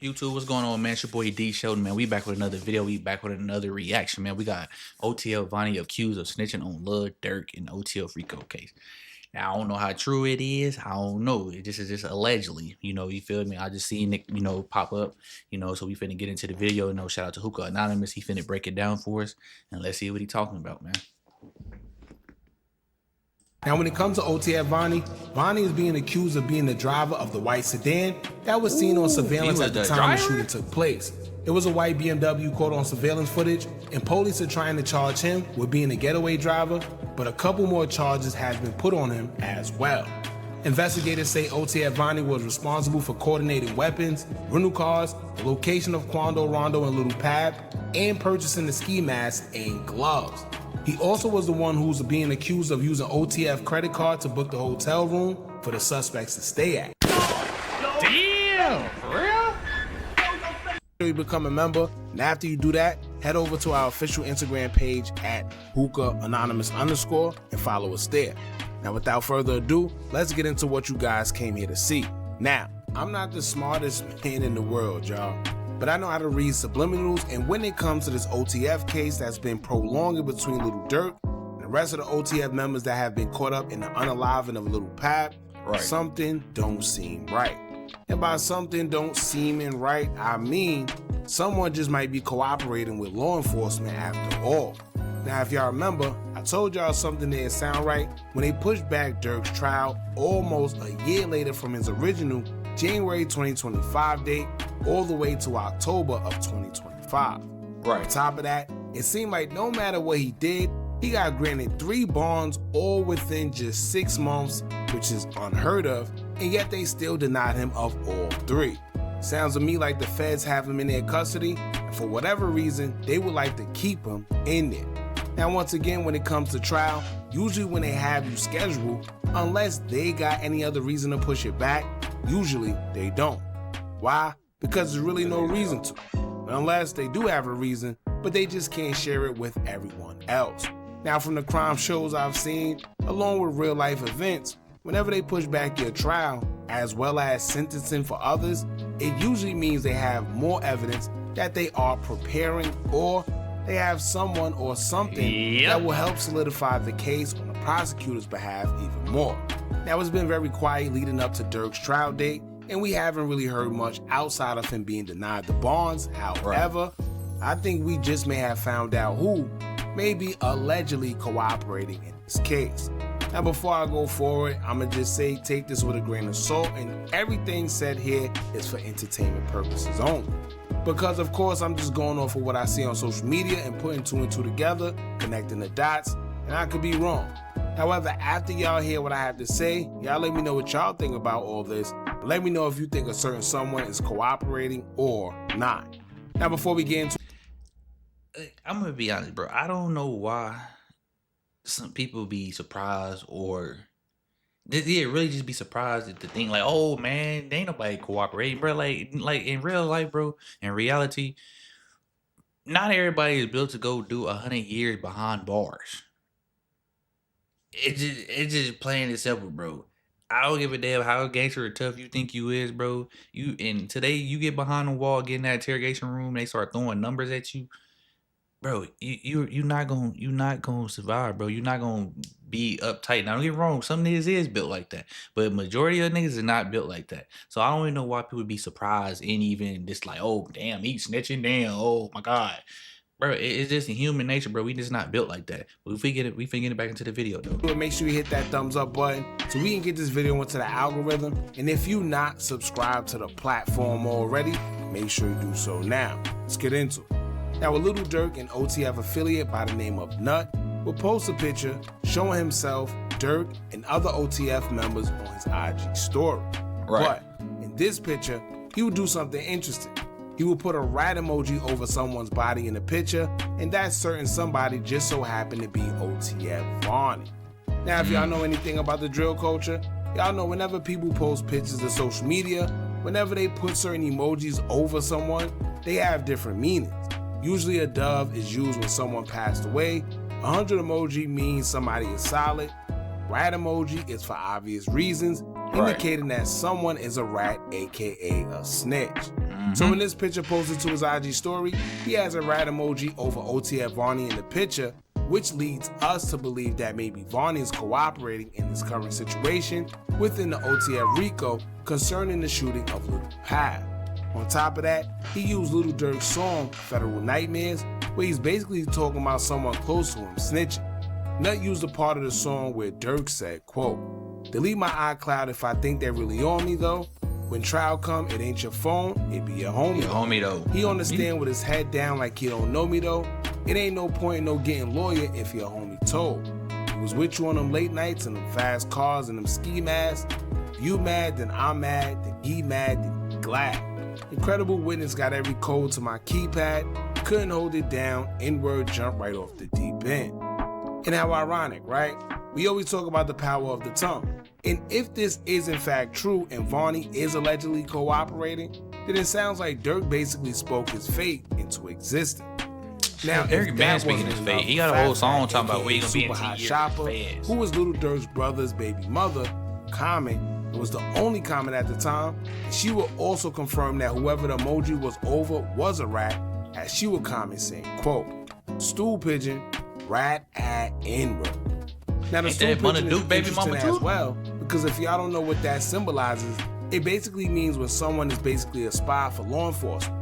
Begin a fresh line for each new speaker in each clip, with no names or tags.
YouTube, what's going on, man? It's your boy D.SHELTON, man. We back with another video. We back with another reaction, man. We got OTF Vonnie accused of snitching on Lil Durk in the OTF Rico case. Now, I don't know how true it is. I don't know. It just is just allegedly, you feel me? I just seen it, pop up, so we finna get into the video. Shout out to Hookah Anonymous. He finna break it down for us, and let's see what he talking about, man.
Now, when it comes to OTF Vonnie, Vonnie is being accused of being the driver of the white sedan that was seen on surveillance at the time the shooting took place. It was a white BMW caught on surveillance footage, and police are trying to charge him with being a getaway driver, but a couple more charges have been put on him as well. Investigators say OTF Vonnie was responsible for coordinating weapons, rental cars, the location of Quando Rondo and Little Pab, and purchasing the ski mask and gloves. He also was the one who was being accused of using OTF credit card to book the hotel room for the suspects to stay at.
Damn, for real?
You become a member, and after you do that, head over to our official Instagram page at hookah_anonymous and follow us there. Now, without further ado, let's get into what you guys came here to see. Now, I'm not the smartest man in the world, y'all, but I know how to read subliminals, and when it comes to this OTF case that's been prolonging between Lil Durk and the rest of the OTF members that have been caught up in the unaliving of Little Pab, something don't seem right. And by something don't seeming right, I mean someone just might be cooperating with law enforcement after all. Now, if y'all remember, I told y'all something didn't sound right when they pushed back Durk's trial almost a year later from his original January 2025 date all the way to October of 2025. On top of that, it seemed like no matter what he did, he got granted 3 bonds all within just 6 months, which is unheard of, and yet they still denied him of all 3. Sounds to me like the feds have him in their custody, and for whatever reason, they would like to keep him in there. Now, once again, when it comes to trial, usually when they have you scheduled, unless they got any other reason to push it back, usually they don't. Why? Because there's really no reason to. Unless they do have a reason, but they just can't share it with everyone else. Now, from the crime shows I've seen, along with real life events, whenever they push back your trial, as well as sentencing for others, it usually means they have more evidence that they are preparing, or they have someone or something that will help solidify the case on the prosecutor's behalf even more. Now, it's been very quiet leading up to Durk's trial date, and we haven't really heard much outside of him being denied the bonds. However, I think we just may have found out who may be allegedly cooperating in this case. Now, before I go forward, I'ma just say take this with a grain of salt, and everything said here is for entertainment purposes only. Because of course I'm just going off of what I see on social media and putting 2 and 2 together, connecting the dots, and I could be wrong. However, after y'all hear what I have to say, y'all let me know what y'all think about all this. Let me know if you think a certain someone is cooperating or not. Now, before we get into,
I'm gonna be honest, bro. I don't know why some people be surprised, or really just be surprised at the thing, like, oh man, there ain't nobody cooperating, bro. Like in real life, bro, in reality, not everybody is built to go do 100 years behind bars. It's just plain and simple, bro. I don't give a damn how gangster or tough you think you is, bro. And today you get behind the wall, get in that interrogation room, they start throwing numbers at you, bro. You're not gonna survive, bro. You're not gonna be uptight. Now, don't get me wrong, some niggas is built like that, but majority of niggas is not built like that. So I don't even know why people be surprised and even just like, oh damn, he snitching, damn, oh my god. Bro, it's just in human nature, bro. We just not built like that. But if we get it back into the video, though.
Make sure you hit that thumbs up button so we can get this video into the algorithm. And if you not subscribed to the platform already, make sure you do so now. Let's get into it. Now, a Lil Durk, an OTF affiliate by the name of Nut, will post a picture showing himself, Durk, and other OTF members on his IG story. But in this picture, he will do something interesting. He will put a rat emoji over someone's body in the picture, and that certain somebody just so happened to be OTF Vonnie. Now, if y'all know anything about the drill culture, y'all know whenever people post pictures to social media, whenever they put certain emojis over someone, they have different meanings. Usually a dove is used when someone passed away, 100 emoji means somebody is solid, rat emoji is for obvious reasons, indicating that someone is a rat, aka a snitch. So in this picture posted to his IG story, he has a rat emoji over OTF Vonnie in the picture, which leads us to believe that maybe Vonnie is cooperating in this current situation within the OTF RICO concerning the shooting of Lil Durk. On top of that, he used Lil Durk's song, Federal Nightmares, where he's basically talking about someone close to him snitching. Nut used a part of the song where Durk said, quote, "Delete my iCloud if I think they're really on me though. When trial come, it ain't your phone, it be your homie.
Your homie though."
He understand with his head down like he don't know me though. It ain't no point in no getting lawyer if your homie told. He was with you on them late nights and them fast cars and them ski masks. If you mad, then I'm mad, then he mad, then he glad. Incredible witness got every code to my keypad, couldn't hold it down, N-word jump right off the deep end. And how ironic, right? We always talk about the power of the tongue. And if this is in fact true and Vonnie is allegedly cooperating, then it sounds like Durk basically spoke his fate into existence. Now,
Durk been speaking his fate. He got a whole song talking about where he gonna be in 10 years.
Shopper, who was Lil Durk's brother's baby mother, comment, it was the only comment at the time, and she would also confirm that whoever the emoji was over was a rat, as she would comment saying, quote, "Stool pigeon, rat at N-word." Now the stool pigeon is interesting as well, because if y'all don't know what that symbolizes, it basically means when someone is basically a spy for law enforcement.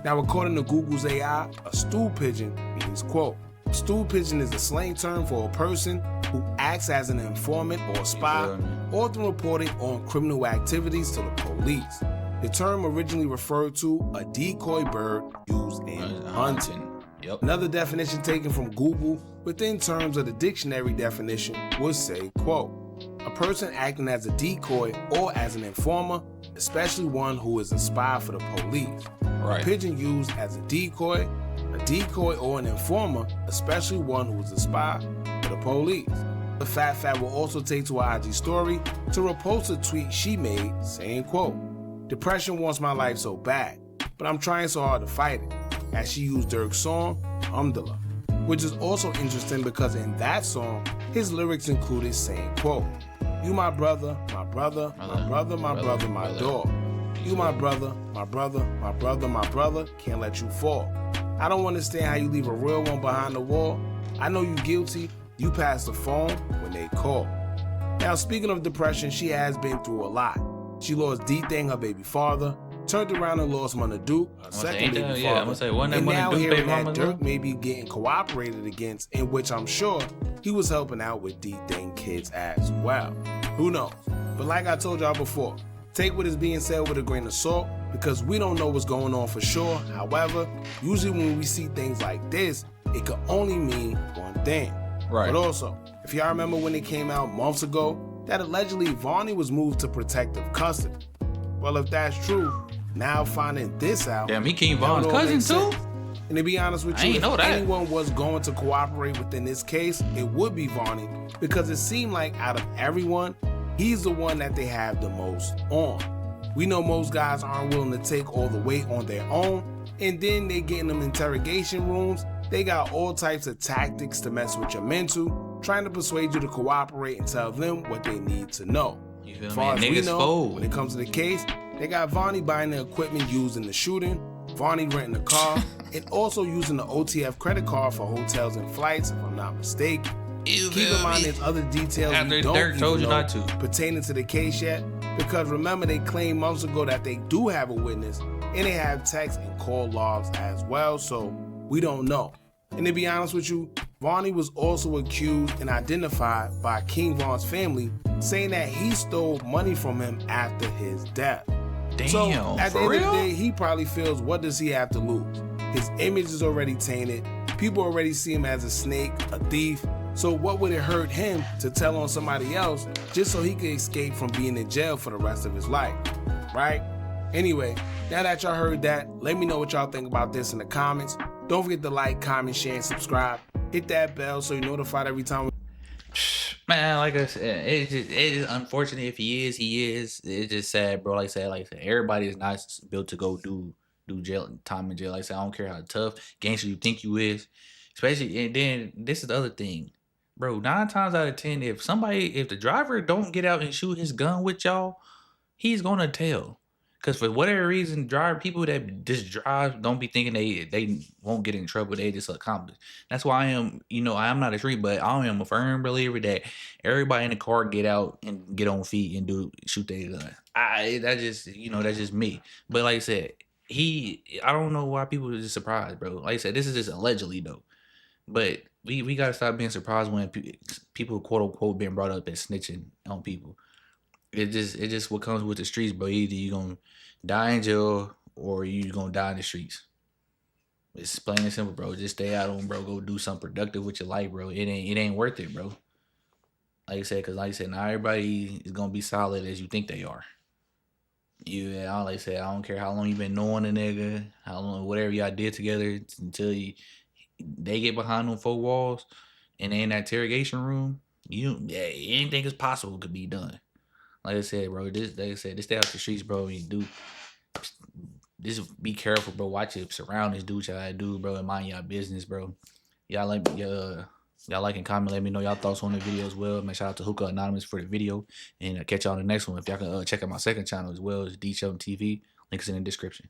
Now according to Google's AI, a stool pigeon means, quote, "Stool pigeon is a slang term for a person who acts as an informant or a spy, often reporting on criminal activities to the police. The term originally referred to a decoy bird used in hunting."
Yep.
Another definition taken from Google within terms of the dictionary definition would say, quote, "A person acting as a decoy or as an informer, especially one who is a spy for the police."
Right.
A pigeon used as a decoy or an informer, especially one who is a spy for the police. The Fat will also take to her IG story to repost a tweet she made saying, quote, "Depression wants my life so bad, but I'm trying so hard to fight it," as she used Durk's song, Alhamdulillah, which is also interesting because in that song, his lyrics included saying, quote, "You my brother, my brother, my brother, my brother, my dog. You my brother, my brother, my brother, my brother, can't let you fall. I don't understand how you leave a real one behind the wall. I know you guilty, you pass the phone when they call." Now speaking of depression, she has been through a lot. She lost D-Thing, her baby father, turned around and lost Mona Duke, her second baby father, and now hearing that Durk may be getting cooperated against, in which I'm sure he was helping out with D-Thing kids as well. Who knows? But like I told y'all before, take what is being said with a grain of salt, because we don't know what's going on for sure. However, usually when we see things like this, it could only mean one thing.
Right.
But also, if y'all remember when it came out months ago, that allegedly Vonnie was moved to protective custody. Well, if that's true, now finding this out,
damn, he King Von's cousin too?
And to be honest with you, if anyone was going to cooperate within this case, it would be Vonnie, because it seemed like out of everyone, he's the one that they have the most on. We know most guys aren't willing to take all the weight on their own, and then they get in them interrogation rooms. They got all types of tactics to mess with your mental, trying to persuade you to cooperate and tell them what they need to know. As far as we know, when it comes to the case, they got Vonnie buying the equipment used in the shooting, Vonnie renting a car, and also using the OTF credit card for hotels and flights, if I'm not mistaken. Keep in mind there's other details we don't even know pertaining to the case yet, because remember they claimed months ago that they do have a witness, and they have text and call logs as well, so we don't know. And to be honest with you, Vonnie was also accused and identified by King Von's family, saying that he stole money from him after his death.
Damn,
so at the end of the day,
real?
he probably feels, what does he have to lose? His image is already tainted. People already see him as a snake, a thief. So what would it hurt him to tell on somebody else just so he could escape from being in jail for the rest of his life, right? Anyway, now that y'all heard that, let me know what y'all think about this in the comments. Don't forget to like, comment, share, and subscribe. Hit that bell so you're notified every time.
Man, like I said, it is unfortunate. If he is. It's just sad, bro. Like I said, everybody is not built to go do jail time in jail. Like I said, I don't care how tough gangster you think you is. Especially, and then this is the other thing, bro. 9 times out of 10, if the driver don't get out and shoot his gun with y'all, he's gonna tell. Cause for whatever reason, drive people that just drive don't be thinking they won't get in trouble. They just accomplish. That's why I am, I am not a street, but I am a firm believer that everybody in the car get out and get on feet and shoot their gun. That just that's just me. But like I said, I don't know why people are just surprised, bro. Like I said, this is just allegedly though. But we gotta stop being surprised when people quote unquote being brought up as snitching on people. It just what comes with the streets, bro. Either you gonna die in jail or you gonna die in the streets. It's plain and simple, bro. Just stay out on, bro. Go do something productive with your life, bro. It ain't worth it, bro. Like I said, cause like I said, not everybody is gonna be solid as you think they are. Like I said, I don't care how long you been knowing a nigga, how long whatever y'all did together until they get behind them four walls and they in that interrogation room. Anything is possible could be done. Like I said, bro, just stay out the streets, bro. And just be careful, bro. Watch your surroundings, do what y'all do, bro, and mind y'all business, bro. Y'all like and comment. Let me know y'all thoughts on the video as well. Make shout out to Hookah Anonymous for the video, and catch y'all on the next one. If y'all can check out my second channel as well, it's d.sheltontv. Links in the description.